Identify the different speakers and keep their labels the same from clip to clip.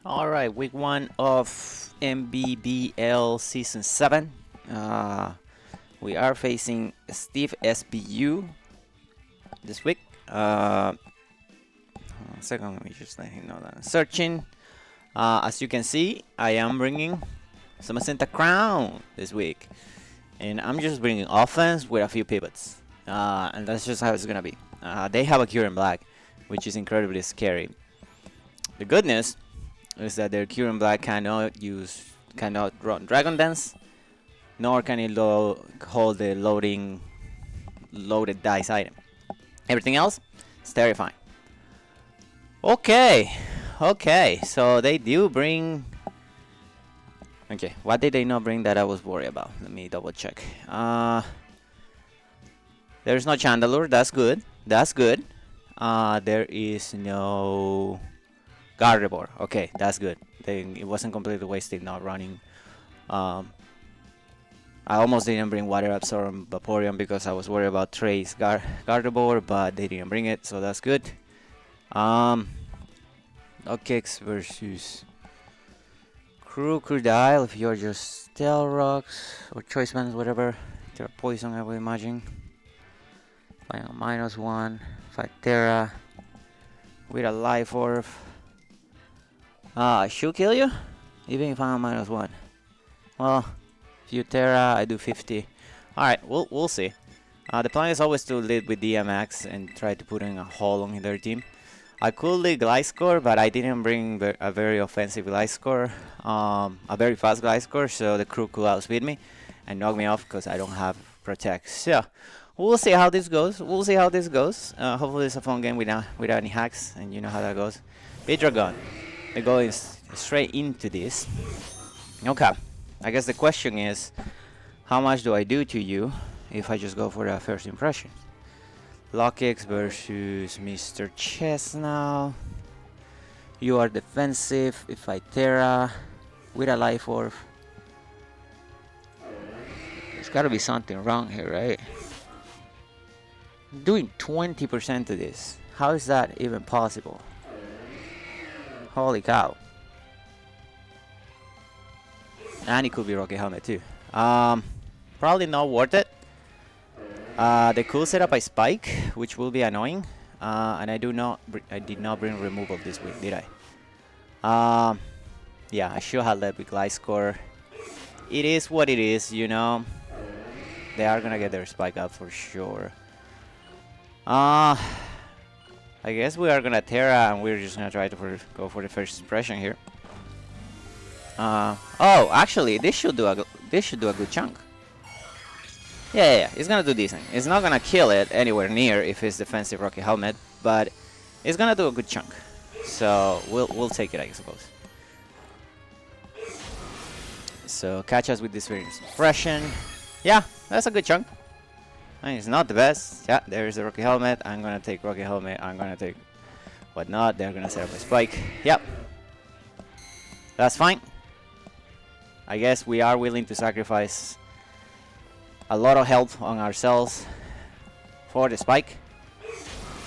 Speaker 1: Alright, week 1 of NBBL Season 7. We are facing Steve SBU this week. Second, let me just let him know that I'm searching. As you can see, I am bringing some Santa Crown this week. And I'm just bringing offense with a few pivots. And that's just how it's going to be. They have a Cure in Black, which is incredibly scary. The good news is that their Cure in Black cannot run Dragon Dance, nor can it hold the loaded dice item. Everything else is terrifying. Okay, so they do bring. Okay, what did they not bring that I was worried about? Let me double check. There's no Chandelure. That's good. There is no Gardevoir. Okay, that's good. It wasn't completely wasted not running. I almost didn't bring Water Absorb and Vaporeon because I was worried about Trey's Gardevoir, but they didn't bring it, so that's good. Okix versus Crocodile. If you're just Steel Rocks or Choice Bands, whatever. They're Poison, I would imagine. Playing a -1. Fight Terra with a Life Orb. Should kill you? Even if I'm -1. Well, if you Terra, I do 50. Alright, we'll see. The plan is always to lead with DMX and try to put in a hole on their team. I could lead Gliscor, but I didn't bring a very offensive Gliscor, a very fast Gliscor, so the crew could outspeed me and knock me off because I don't have Protect. So, we'll see how this goes. Hopefully it's a fun game without any hacks, and you know how that goes. Hydreigon. The goal is straight into this. Okay, I guess the question is, how much do I do to you if I just go for the first impression? Lockix versus Mr. Chess now. You are defensive. If I Terra with a Life Orb. There's gotta be something wrong here, right? I'm doing 20% of this. How is that even possible? Holy cow. And it could be Rocket Helmet too. Probably not worth it. They could set up a Spike, which will be annoying. And I did not bring removal this week, did I? Yeah, I should have led with Gliscor. It is what it is, you know. They are gonna get their Spike up for sure. I guess we are gonna Terra, and we're just gonna try to go for the first impression here. Oh, actually, this should do a good chunk. Yeah, it's gonna do decent. It's not gonna kill it anywhere near if it's defensive Rocket Helmet, but it's gonna do a good chunk. So we'll take it, I suppose. So catch us with this first impression. Yeah, that's a good chunk. I mean, it's not the best. Yeah, there's the Rocket Helmet. I'm gonna take Rocket Helmet. I'm gonna take whatnot. They're gonna set up a Spike. Yep. That's fine. I guess we are willing to sacrifice a lot of health on ourselves for the Spike.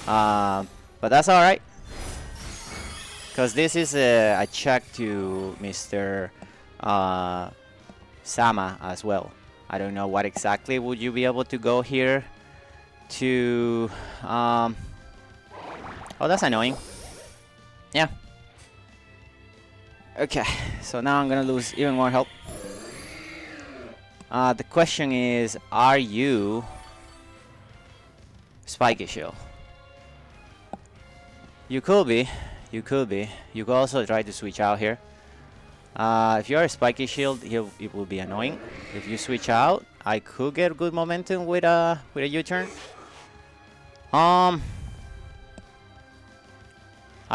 Speaker 1: But that's alright. Because this is a check to Mr. Sama as well. I don't know what exactly would you be able to go here to... Oh, that's annoying. Yeah. Okay, so now I'm gonna lose even more health. The question is, are you Spiky Shield? You could be. You could also try to switch out here. If you're a Spiky Shield, it will be annoying. If you switch out, I could get good momentum with a U-turn. I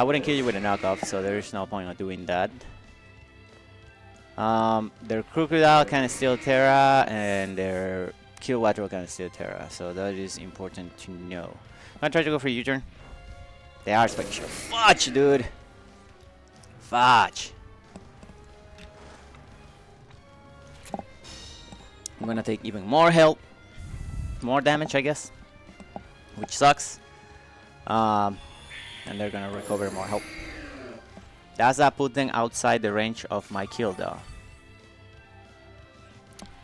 Speaker 1: wouldn't kill you with a knockoff, so there is no point of doing that. Their Crocodile can steal Terra, and their Kilowattrel can steal Terra, so that is important to know. I'm gonna try to go for U-turn. They are Spiky Shield. Fudge, dude! Fudge! I'm gonna take even more health, more damage, I guess, which sucks. And they're gonna recover more health. Does that put them outside the range of my kill though?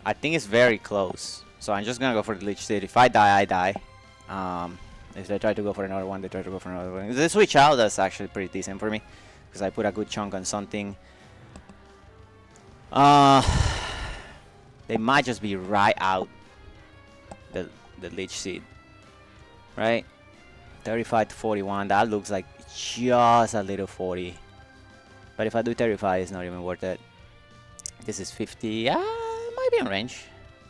Speaker 1: I think it's very close. So I'm just gonna go for the Lich Seed. If I die, I die. If they try to go for another one, they try to go for another one. If they switch out, that's actually pretty decent for me. Because I put a good chunk on something. They might just be right out the Lich Seed. Right? 35 to 41. That looks like just a little 40. But if I do 35, it's not even worth it. This is 50. Might be in range.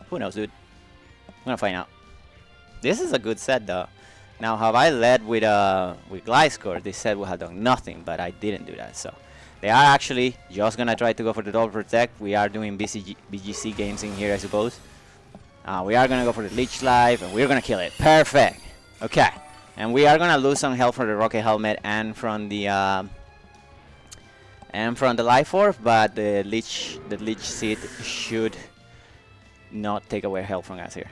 Speaker 1: Who knows, dude? I'm gonna find out. This is a good set, though. Now, have I led with Gliscor? They said we had done nothing, but I didn't do that. So they are actually just gonna try to go for the double protect. We are doing BGC games in here, I suppose. We are gonna go for the Leech Life, and we're gonna kill it. Perfect. Okay, and we are gonna lose some health from the Rocket Helmet and from the Life Orb, but the Leech Seed should not take away health from us here.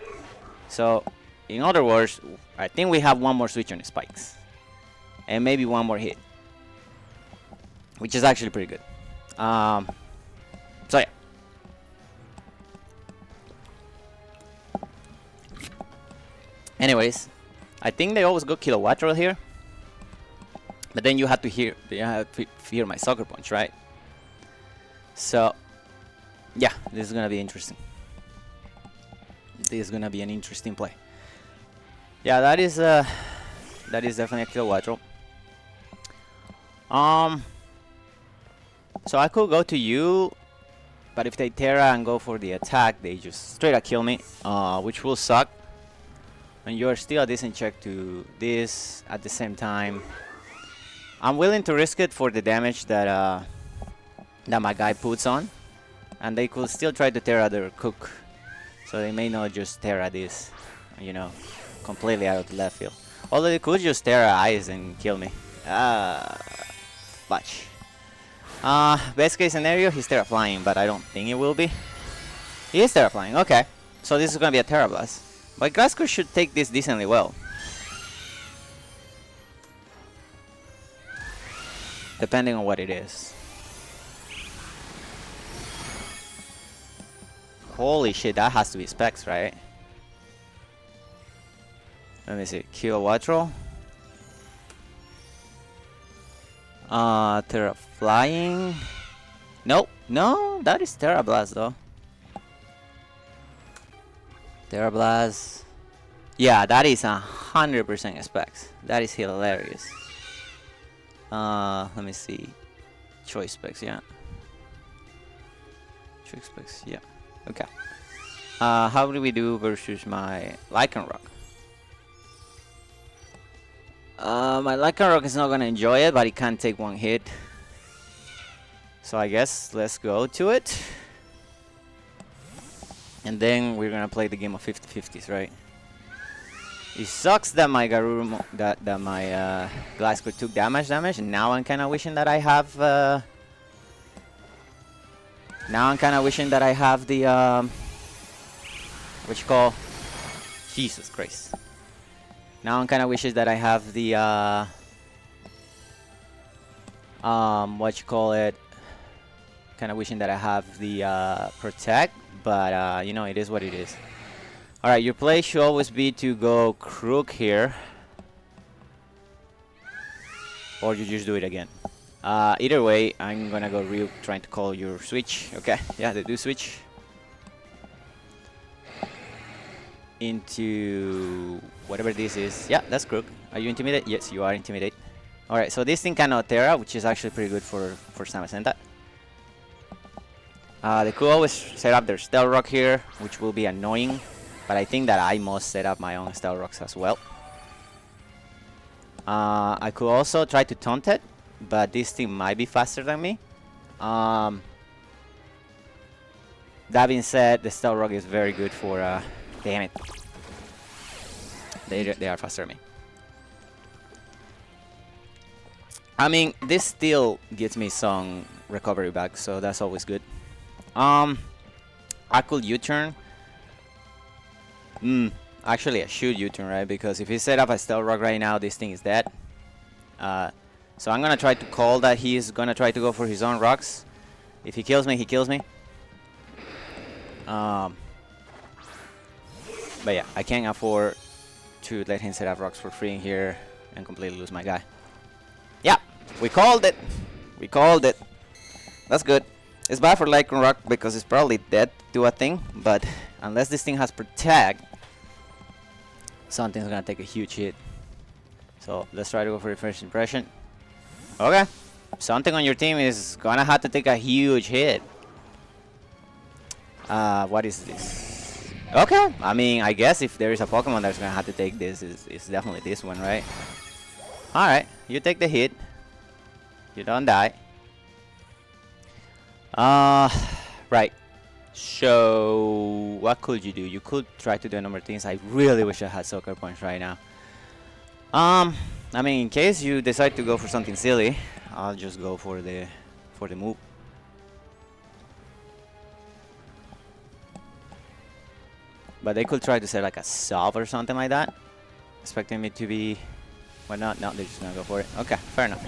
Speaker 1: So, in other words, I think we have one more switch on the spikes, and maybe one more hit, which is actually pretty good. So yeah. Anyways, I think they always go Kilowattrel here, but then you have to fear my Sucker Punch, right? So yeah, this is gonna be interesting. This is gonna be an interesting play. Yeah, that is definitely a Kilowattrel. So I could go to you, but if they Terra and go for the attack, they just straight up kill me, which will suck. And you're still a decent check to this at the same time. I'm willing to risk it for the damage that my guy puts on, and they could still try to Terra their Cook, so they may not just Terra this, you know, completely out of the left field. Although they could just Terra Ice and kill me. Fudge. Best case scenario, he's Terra Flying, but I don't think it will be. He is Terra Flying, okay. So this is gonna be a Terra Blast. But Gliscor should take this decently well. Depending on what it is. Holy shit, that has to be specs, right? Let me see. Kilowattrel. Terra Flying. Nope. No, that is Terra Blast though. Terra Blast. Yeah, that is 100% specs. That is hilarious. Let me see. Choice specs, yeah. Choice specs, yeah. Okay. How do we do versus my Lycanroc? My Lycanroc is not gonna enjoy it, but it can take one hit. So I guess let's go to it. And then we're gonna play the game of 50-50s, right? It sucks that my Garurumon, that my Gliscor took damage, and now I'm kind of wishing that I have. Now I'm kind of wishing that I have the what you call? Jesus Christ. Now I'm kind of wishing that I have the what you call it? Kind of wishing that I have the protect, but you know, it is what it is. All right, your play should always be to go Crook here, or you just do it again. Either way, I'm gonna go Ryuk trying to call your switch. Okay, yeah, they do switch into whatever this is. Yeah, that's Crook. Are you intimidated? Yes, you are intimidated. All right, so this thing cannot Terra, which is actually pretty good for Samacenta. They could always set up their Stealth Rock here, which will be annoying, but I think that I must set up my own Stealth Rocks as well. I could also try to taunt it, but this thing might be faster than me. That being said, the Stealth Rock is very good for... damn it. They are faster than me. I mean, this still gets me some recovery back, so that's always good. I could U-turn. Actually, I should U-turn, right? Because if he set up a Stealth Rock right now, this thing is dead. So I'm gonna try to call that he's gonna try to go for his own rocks. If he kills me, he kills me. But yeah, I can't afford to let him set up rocks for free in here and completely lose my guy. Yeah, we called it. We called it. That's good. It's bad for Lycan Rock because it's probably dead to a thing, but unless this thing has Protect, something's gonna take a huge hit. So let's try to go for the first impression. Okay, something on your team is gonna have to take a huge hit. What is this? Okay, I mean, I guess if there is a Pokemon that's gonna have to take this, it's definitely this one, right? Alright, you take the hit. You don't die. Right. So, what could you do? You could try to do a number of things. I really wish I had Soccer Punch right now. I mean, in case you decide to go for something silly, I'll just go for the move. But they could try to set like a sub or something like that, expecting me to be. Why not? No, they're just gonna go for it. Okay, fair enough.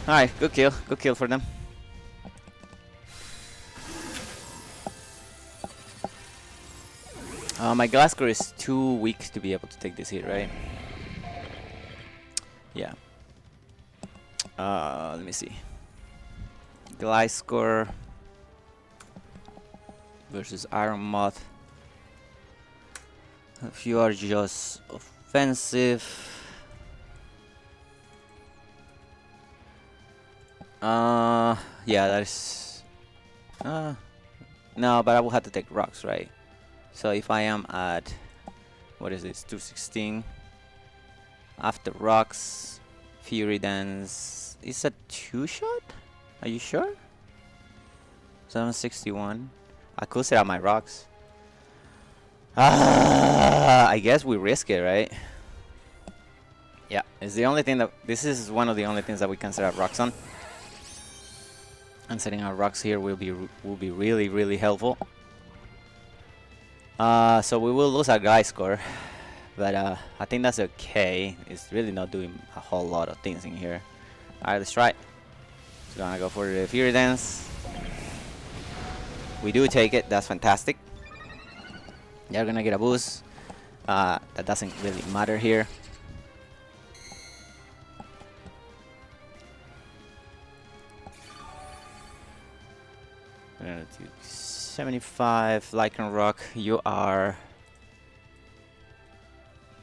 Speaker 1: Alright, good kill. Good kill for them. My Glasgow is too weak to be able to take this hit, right? Yeah. Let me see. Gliscor versus Iron Moth. If you are just offensive. Yeah, that is. No, but I will have to take rocks, right? So if I am at, what is this, 216, after rocks, Fury Dance, is a 2-shot? Are you sure? 761. I could set out my rocks. I guess we risk it, right? Yeah, it's the only thing that, this is one of the only things that we can set out rocks on. And setting our rocks here will be really, really helpful. So we will lose our guy score, but I think that's okay. It's really not doing a whole lot of things in here. Alright, let's try it. It's gonna go for the Fury Dance. We do take it, that's fantastic. They're gonna get a boost. That doesn't really matter here. We're gonna do 75 Lycan Rock. You are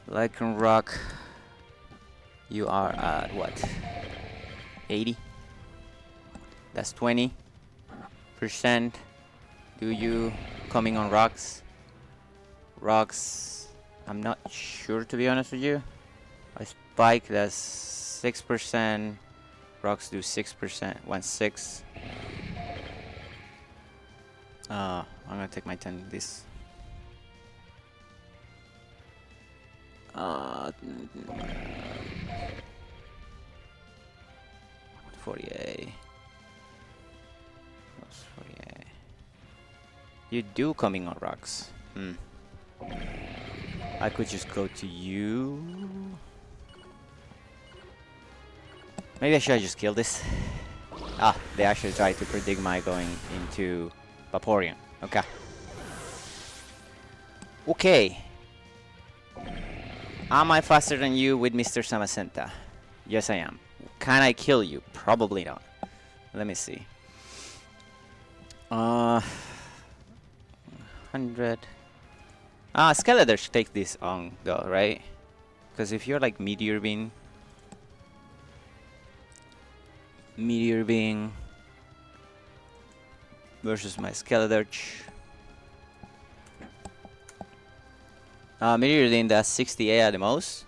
Speaker 1: Lycan Rock. You are at what? 80. That's 20%. Do you coming on rocks? Rocks. I'm not sure, to be honest with you. A spike, that's 6%. Rocks do 6%. 1/6. I'm gonna take my 10 this. 48. That's 48. You do coming on rocks. I could just go to you. Maybe I should just kill this. Ah, they actually tried to predict my going into Vaporeon. Okay. Okay. Am I faster than you with Mr. Samacenta? Yes, I am. Can I kill you? Probably not. Let me see. 100. Skeletor should take this on though, right? Because if you're like Meteor Beam versus my Skeletor. Meteor Beam does 68 at the most.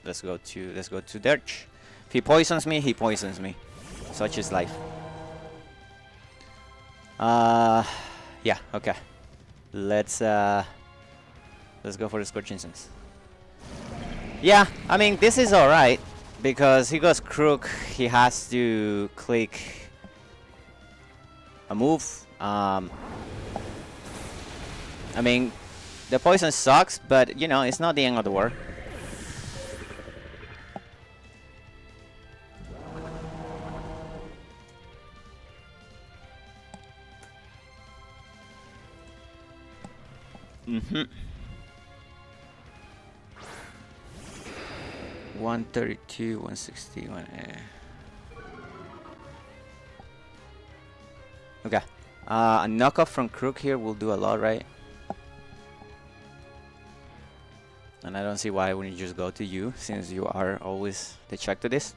Speaker 1: Let's go to Dirch. If he poisons me, he poisons me. Such is life. Yeah, okay. Let's go for the Scorching Suns. Yeah, I mean this is alright because he goes Crook. He has to click a move. I mean the poison sucks, but you know it's not the end of the world. Mm-hmm. 132, 161. Okay. A knockoff from Crook here will do a lot, right? And I don't see why I wouldn't just go to you, since you are always the check to this.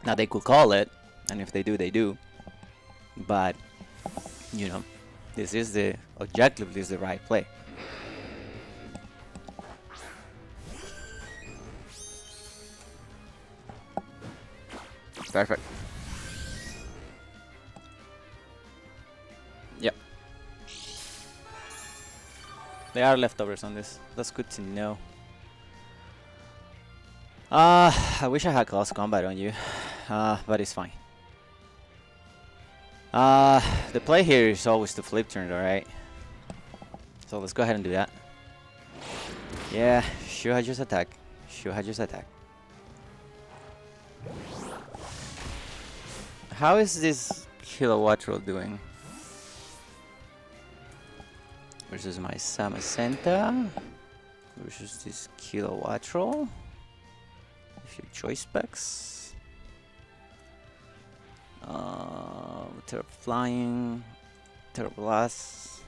Speaker 1: Now they could call it, and if they do, they do. But, you know, this is the objectively is the right play. Perfect. Yep. There are leftovers on this. That's good to know. I wish I had close combat on you, but it's fine. The play here is always to flip turn, alright? So let's go ahead and do that. Yeah, sure, I just attack. Sure, I just attack. How is this kilowatt roll doing? Versus my Samacenta. Versus this kilowatt roll. A few choice specs. Terra flying. Terra blast.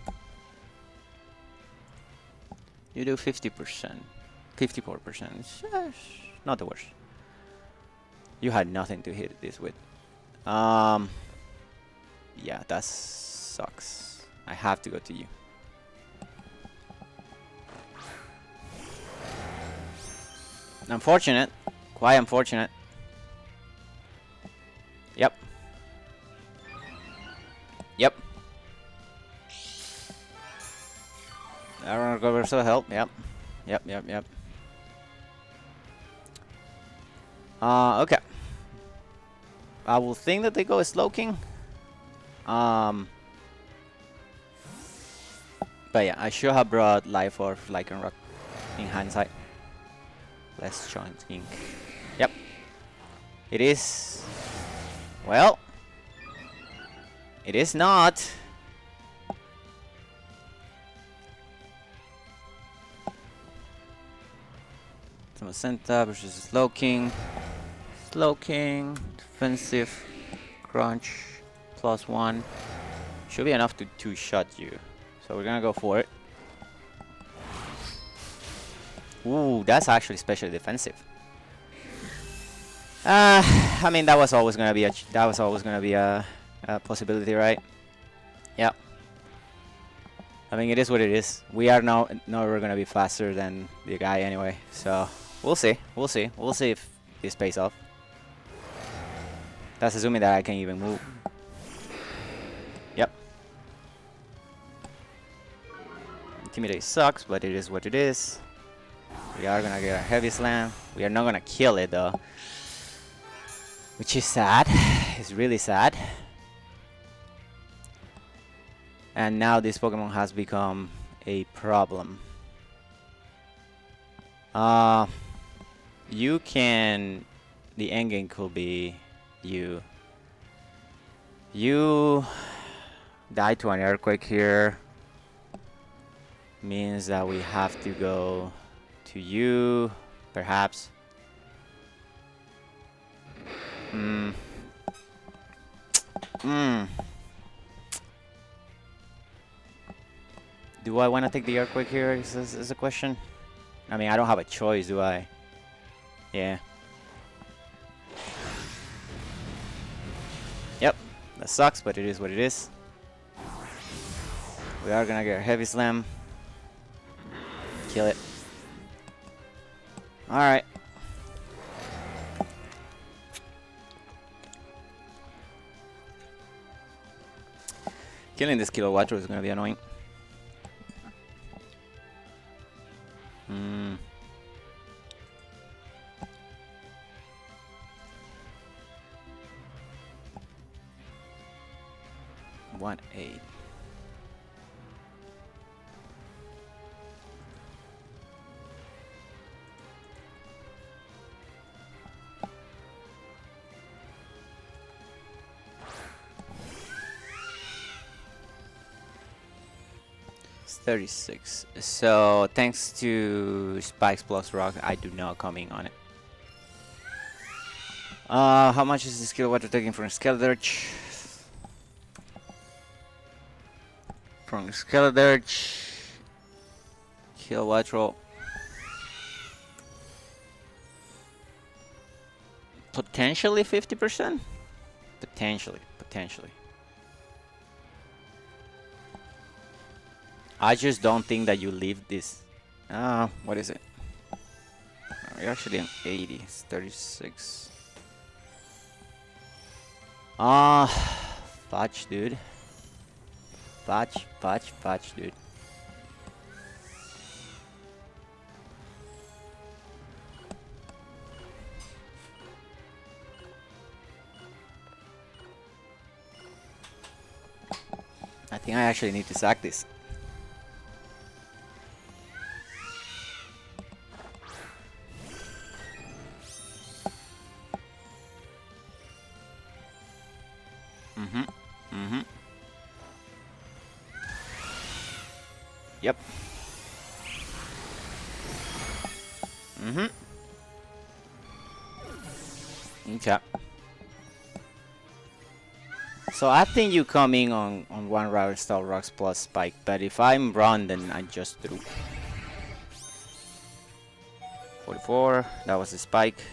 Speaker 1: You do 50%. 54%. It's not the worst. You had nothing to hit this with. Yeah, that sucks. I have to go to you. Unfortunate. Quite unfortunate. Yep. Yep. Arrow reversal help. Yep. Yep. Okay. I will think that they go Slowking. But yeah, I should have brought Life or Lycanroc in hindsight. Let's join Ink. Yep. It is. Well. It is not. Samacenta versus Slowking. Slowking. Defensive. Crunch. +1. Should be enough to two-shot you. So we're gonna go for it. Ooh, that's actually specially defensive. I mean that was always gonna be a possibility, right? Yeah. I mean it is what it is. We are now we're gonna be faster than the guy anyway. So we'll see. We'll see if this pays off. That's assuming that I can even move. Yep. Intimidate sucks, but it is what it is. We are gonna get a heavy slam. We are not gonna kill it though, which is sad. It's really sad. And now this Pokemon has become a problem. You can. The endgame could be you. You die to an earthquake here. Means that we have to go to you, perhaps. Do I want to take the earthquake here? Is a question. I mean, I don't have a choice, do I? Yeah. Yep, that sucks, but it is what it is. We are gonna get a heavy slam. Kill it. Alright. Killing this kilowatt is gonna be annoying. 1-8. It's 36. So thanks to spikes plus rock, I do not coming on it. How much is the skill water taking from Skeledirge? From Skeledirge, kill water. Potentially 50%. Potentially. I just don't think that you leave this. What is it? We're actually on 80. It's 36. Fudge, dude. Fudge, dude. I think I actually need to sack this. Yep. Okay. So I think you coming on one round style rocks plus spike, but if I'm wrong, then I just threw. 44. That was a spike.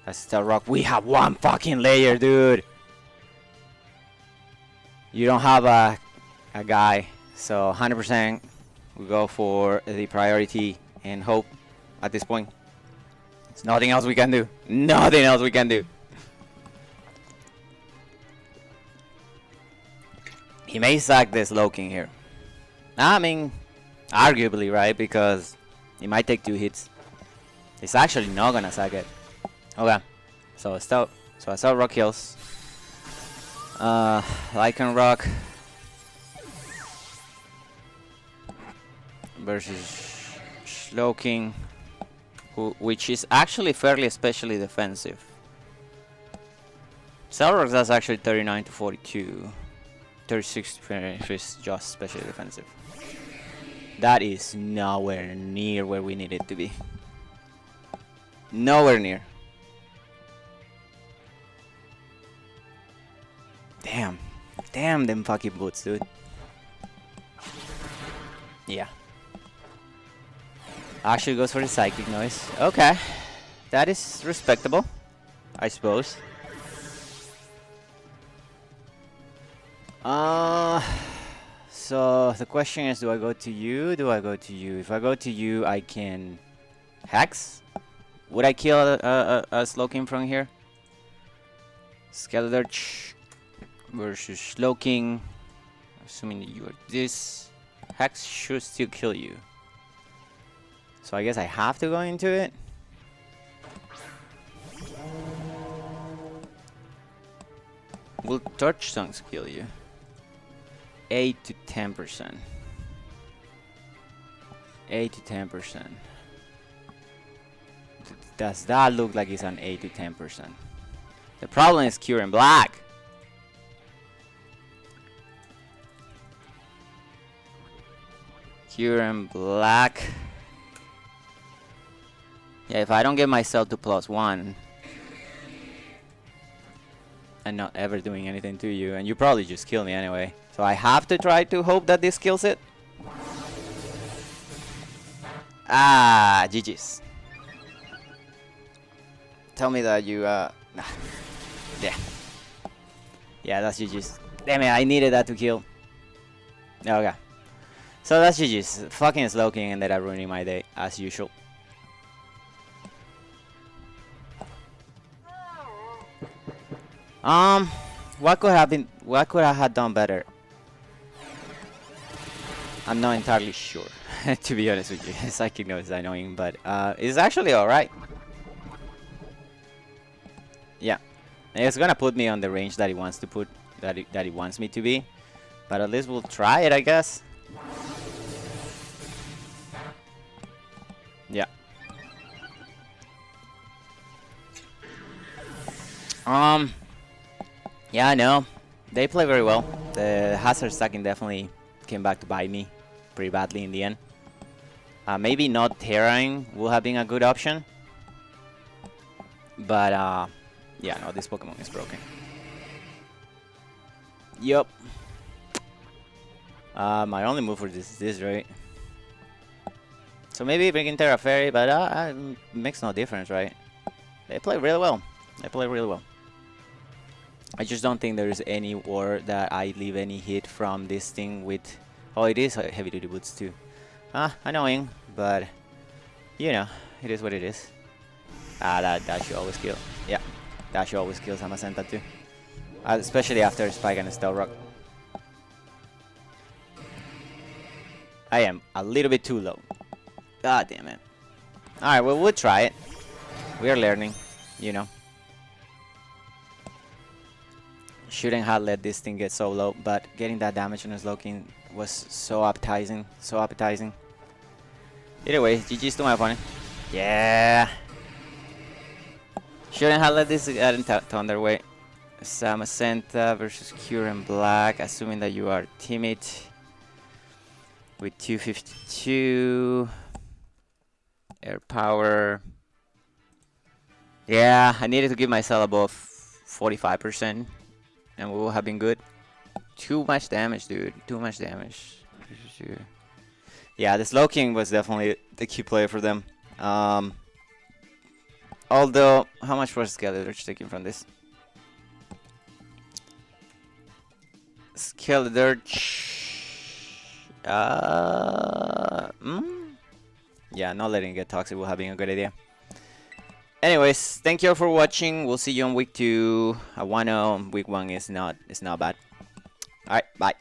Speaker 1: That's style rock. We have one fucking layer, dude. You don't have a guy, so 100%. We go for the priority and hope at this point. There's nothing else we can do. Nothing else we can do. He may sack this Low King here. I mean, arguably, right? Because he might take 2 hits. He's actually not gonna sack it. Okay. So I start rock kills. Lycan rock. Versus Slow King, which is actually fairly especially defensive. Cellrox that's actually 39 to 42. 36 is just especially defensive. That is nowhere near where we need it to be. Nowhere near. Damn them fucking boots, dude. Yeah. Actually goes for the psychic noise. Okay. That is respectable, I suppose. So the question is, do I go to you? Do I go to you? If I go to you, I can Hex? Would I kill a Slow King from here? Skeledirge versus Slow King. Assuming that you are this. Hex should still kill you. So I guess I have to go into it. Will Touch Songs kill you? 8 to 10%. 8 to 10%. Does that look like it's an 8 to 10%? The problem is Cure in Black. Cure in Black. Yeah, if I don't get myself to +1 and not ever doing anything to you, and you probably just kill me anyway. So I have to try to hope that this kills it. Ah, GG's. Tell me that you, nah. Yeah. Yeah, that's GG's. Damn it, I needed that to kill. Okay. So that's GG's. Fucking Slow King ended up ruining my day, as usual. What could I have done better? I'm not entirely sure, to be honest with you. Psychic Noise is annoying, but it's actually alright. Yeah, it's gonna put me on the range that he wants to put, that he wants me to be, but at least we'll try it, I guess. Yeah. Yeah, I know. They play very well. The hazard stacking definitely came back to bite me. pretty badly in the end. Maybe not Terrain would have been a good option. But, yeah, no, this Pokemon is broken. Yup. My only move for this is this, right? So maybe bringing Terra Fairy, but makes no difference, right? They play really well. They play really well. I just don't think there's any war that I leave any hit from this thing with... Oh, it is heavy duty boots too. Annoying, but you know, it is what it is. That should always kill. Yeah, that should always kill Samacenta too. Especially after Spike and Stealth Rock. I am a little bit too low. God damn it. Alright, well, we'll try it. We are learning, you know. Shouldn't have let this thing get so low, but getting that damage on his Loki was so appetizing. So appetizing. Either way, GG's to my opponent. Yeah. Shouldn't have let this get in Thunderweight. Samacenta versus Cure and Black, assuming that you are timid. With 252. Air power. Yeah, I needed to give myself above 45%. And we will have been good. Too much damage, dude. Too much damage. Yeah, this Slowking was definitely the key player for them. Although, how much was Skeletorch taking from this? Skeletorch... Yeah, not letting it get toxic will have been a good idea. Anyways, thank you all for watching. We'll see you on week 2. I wanna week 1 is not bad. Alright, bye.